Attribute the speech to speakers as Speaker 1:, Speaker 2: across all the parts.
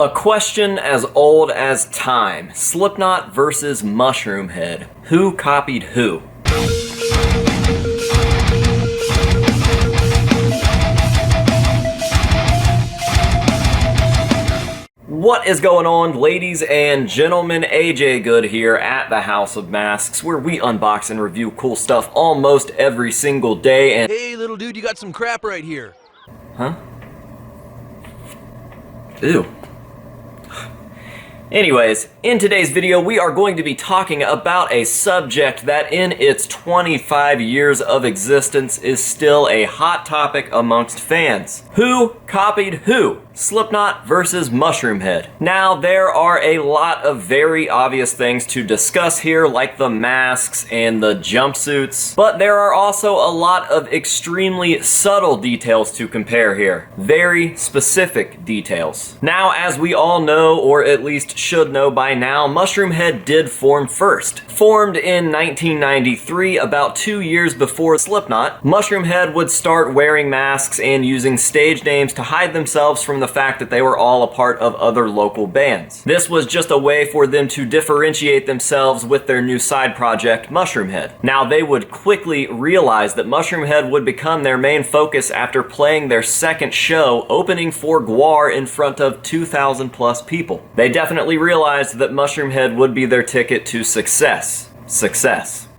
Speaker 1: A question as old as time. Slipknot versus Mushroomhead. Who copied who? What is going on, ladies and gentlemen? AJ Good here at the House of Masks, where we unbox and review cool stuff almost every single day. And
Speaker 2: hey, little dude, you got some crap right here.
Speaker 1: Huh? Ew. Anyways, in today's video, we are going to be talking about a subject that in its 25 years of existence is still a hot topic amongst fans. Who copied who? Slipknot versus Mushroomhead. Now, there are a lot of very obvious things to discuss here, like the masks and the jumpsuits, but there are also a lot of extremely subtle details to compare here. Very specific details. Now, as we all know, or at least should know by now, Mushroomhead did form first. Formed in 1993, about 2 years before Slipknot, Mushroomhead would start wearing masks and using stage names to hide themselves from the fact that they were all a part of other local bands. This was just a way for them to differentiate themselves with their new side project, Mushroomhead. Now, they would quickly realize that Mushroomhead would become their main focus after playing their second show, opening for Gwar in front of 2,000 plus people. They definitely realized that Mushroomhead would be their ticket to success.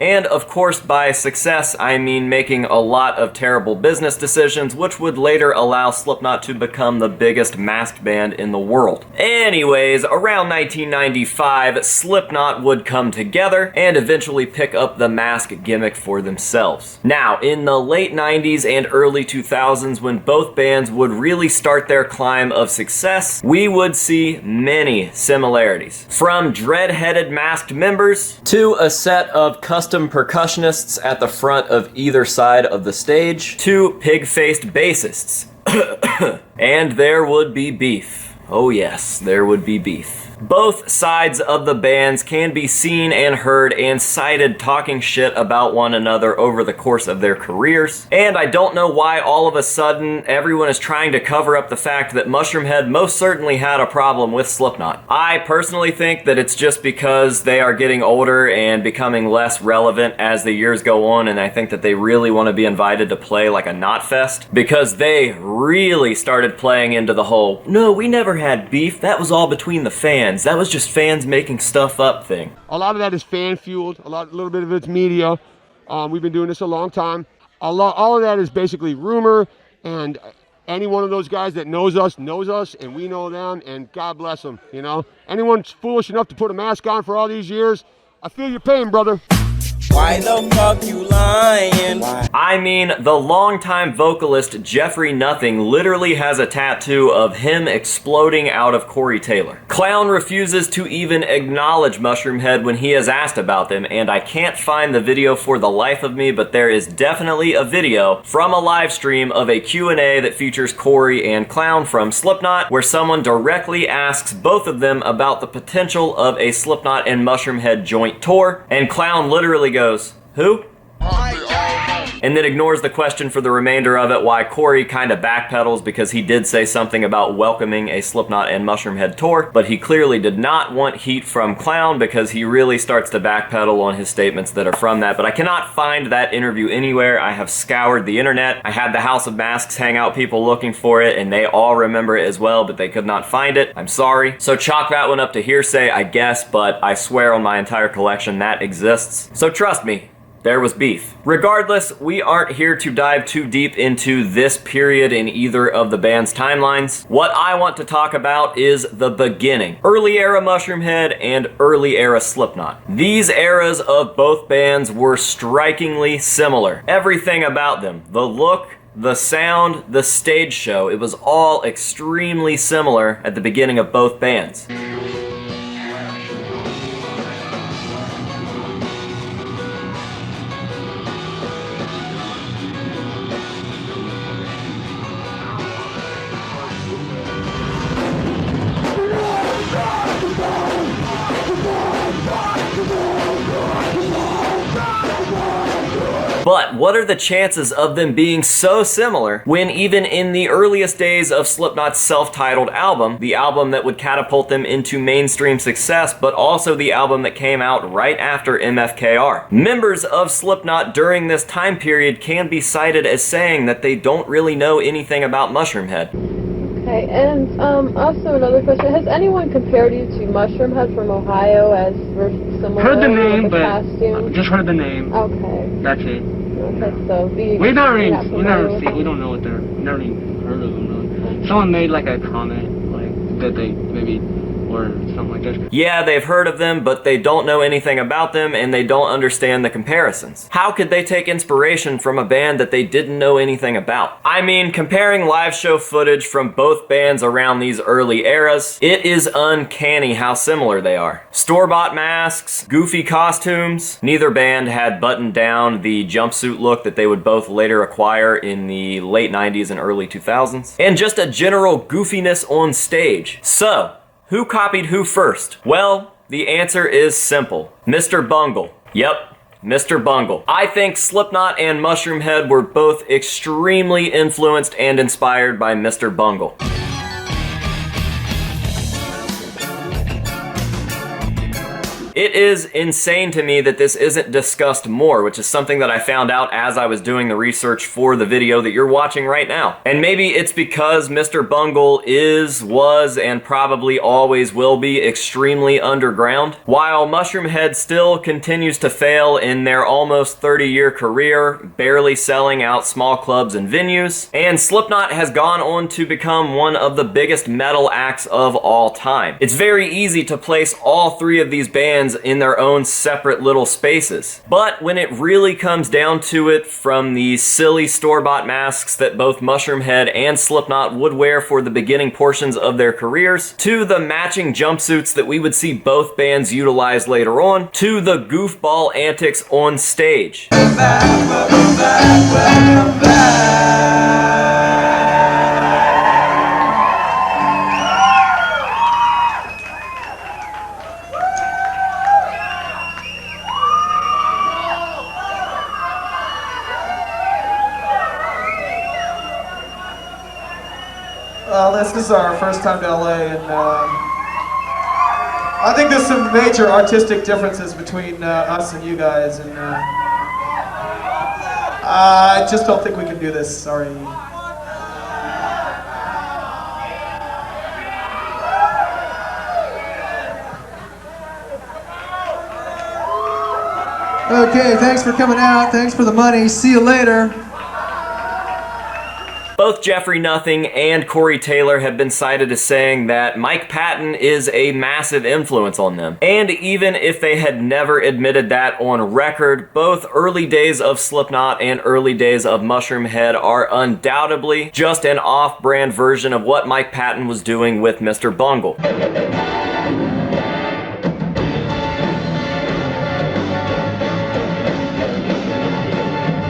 Speaker 1: And of course, by success, I mean making a lot of terrible business decisions, which would later allow Slipknot to become the biggest masked band in the world. Anyways, around 1995, Slipknot would come together and eventually pick up the mask gimmick for themselves. Now, in the late 90s and early 2000s, when both bands would really start their climb of success, we would see many similarities. From dread-headed masked members to a set of custom percussionists at the front of either side of the stage, to pig-faced bassists. And there would be beef. Oh yes, there would be beef. Both sides of the bands can be seen and heard and cited talking shit about one another over the course of their careers. And I don't know why all of a sudden everyone is trying to cover up the fact that Mushroomhead most certainly had a problem with Slipknot. I personally think that it's just because they are getting older and becoming less relevant as the years go on, and I think that they really want to be invited to play like a Knotfest, because they really started playing into the whole, no, we never had beef, that was all between the fans. That was just fans making stuff up thing.
Speaker 3: A lot of that is fan fueled, a little bit of it's media. We've been doing this a long time. All of that is basically rumor, and any one of those guys that knows us, and we know them, and God bless them, you know? Anyone foolish enough to put a mask on for all these years, I feel your pain, brother.
Speaker 4: Why the fuck you lying? Why?
Speaker 1: I mean, the longtime vocalist Jeffrey Nothing literally has a tattoo of him exploding out of Corey Taylor. Clown refuses to even acknowledge Mushroomhead when he is asked about them, and I can't find the video for the life of me, but there is definitely a video from a live stream of a Q&A that features Corey and Clown from Slipknot, where someone directly asks both of them about the potential of a Slipknot and Mushroomhead joint tour, and Clown literally goes, "Who?" And then ignores the question for the remainder of it, why Corey kind of backpedals because he did say something about welcoming a Slipknot and Mushroomhead tour, but he clearly did not want heat from Clown because he really starts to backpedal on his statements that are from that. But I cannot find that interview anywhere. I have scoured the internet. I had the House of Masks Hangout people looking for it, and they all remember it as well, but they could not find it. I'm sorry. So chalk that one up to hearsay, I guess, but I swear on my entire collection that exists. So trust me, there was beef. Regardless, we aren't here to dive too deep into this period in either of the band's timelines. What I want to talk about is the beginning. Early era Mushroomhead and early era Slipknot. These eras of both bands were strikingly similar. Everything about them, the look, the sound, the stage show, it was all extremely similar at the beginning of both bands. But what are the chances of them being so similar when even in the earliest days of Slipknot's self-titled album, the album that would catapult them into mainstream success, but also the album that came out right after MFKR? Members of Slipknot during this time period can be cited as saying that they don't really know anything about Mushroomhead.
Speaker 5: Okay, and also another question. Has anyone compared you to Mushroomhead from Ohio as similar
Speaker 6: Heard the name,
Speaker 5: with the
Speaker 6: but
Speaker 5: costume?
Speaker 6: just heard the name.
Speaker 5: Okay.
Speaker 6: That's it.
Speaker 5: Okay, so
Speaker 6: We don't know what they're, never even heard of them. No. Someone made like a comment, like that they maybe, or something like that.
Speaker 1: Yeah, they've heard of them, but they don't know anything about them and they don't understand the comparisons. How could they take inspiration from a band that they didn't know anything about? I mean, comparing live show footage from both bands around these early eras, it is uncanny how similar they are. Store-bought masks, goofy costumes. Neither band had buttoned down the jumpsuit look that they would both later acquire in the late 90s and early 2000s. And just a general goofiness on stage. So, who copied who first? Well, the answer is simple. Mr. Bungle. Yep, Mr. Bungle. I think Slipknot and Mushroomhead were both extremely influenced and inspired by Mr. Bungle. It is insane to me that this isn't discussed more, which is something that I found out as I was doing the research for the video that you're watching right now. And maybe it's because Mr. Bungle was, and probably always will be extremely underground. While Mushroomhead still continues to fail in their almost 30-year career, barely selling out small clubs and venues, and Slipknot has gone on to become one of the biggest metal acts of all time. It's very easy to place all three of these bands in their own separate little spaces. But when it really comes down to it, from the silly store-bought masks that both Mushroomhead and Slipknot would wear for the beginning portions of their careers, to the matching jumpsuits that we would see both bands utilize later on, to the goofball antics on stage.
Speaker 7: This is our first time to LA, and I think there's some major artistic differences between us and you guys, and I just don't think we can do this, sorry. Okay, thanks for coming out, thanks for the money, see you later.
Speaker 1: Both Jeffrey Nothing and Corey Taylor have been cited as saying that Mike Patton is a massive influence on them. And even if they had never admitted that on record, both early days of Slipknot and early days of Mushroomhead are undoubtedly just an off-brand version of what Mike Patton was doing with Mr. Bungle.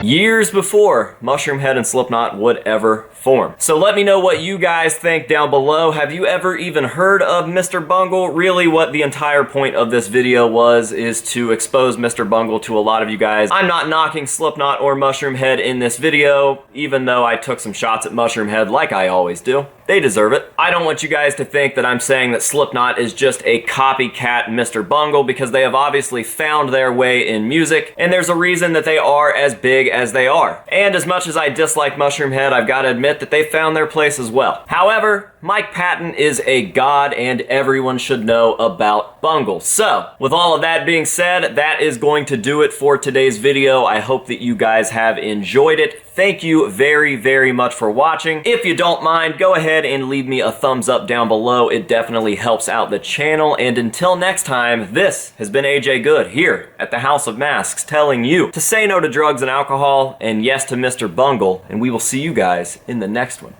Speaker 1: Years before Mushroomhead and Slipknot would ever form. So let me know what you guys think down below. Have you ever even heard of Mr. Bungle? Really, what the entire point of this video was is to expose Mr. Bungle to a lot of you guys. I'm not knocking Slipknot or Mushroomhead in this video, even though I took some shots at Mushroomhead like I always do. They deserve it. I don't want you guys to think that I'm saying that Slipknot is just a copycat Mr. Bungle, because they have obviously found their way in music, and there's a reason that they are as big as they are. And as much as I dislike Mushroomhead, I've got to admit that they found their place as well. However, Mike Patton is a god, and everyone should know about Bungle. So, with all of that being said, that is going to do it for today's video. I hope that you guys have enjoyed it. Thank you very, very much for watching. If you don't mind, go ahead and leave me a thumbs up down below. It definitely helps out the channel. And until next time, this has been AJ Good here at the House of Masks, telling you to say no to drugs and alcohol and yes to Mr. Bungle. And we will see you guys in the next one.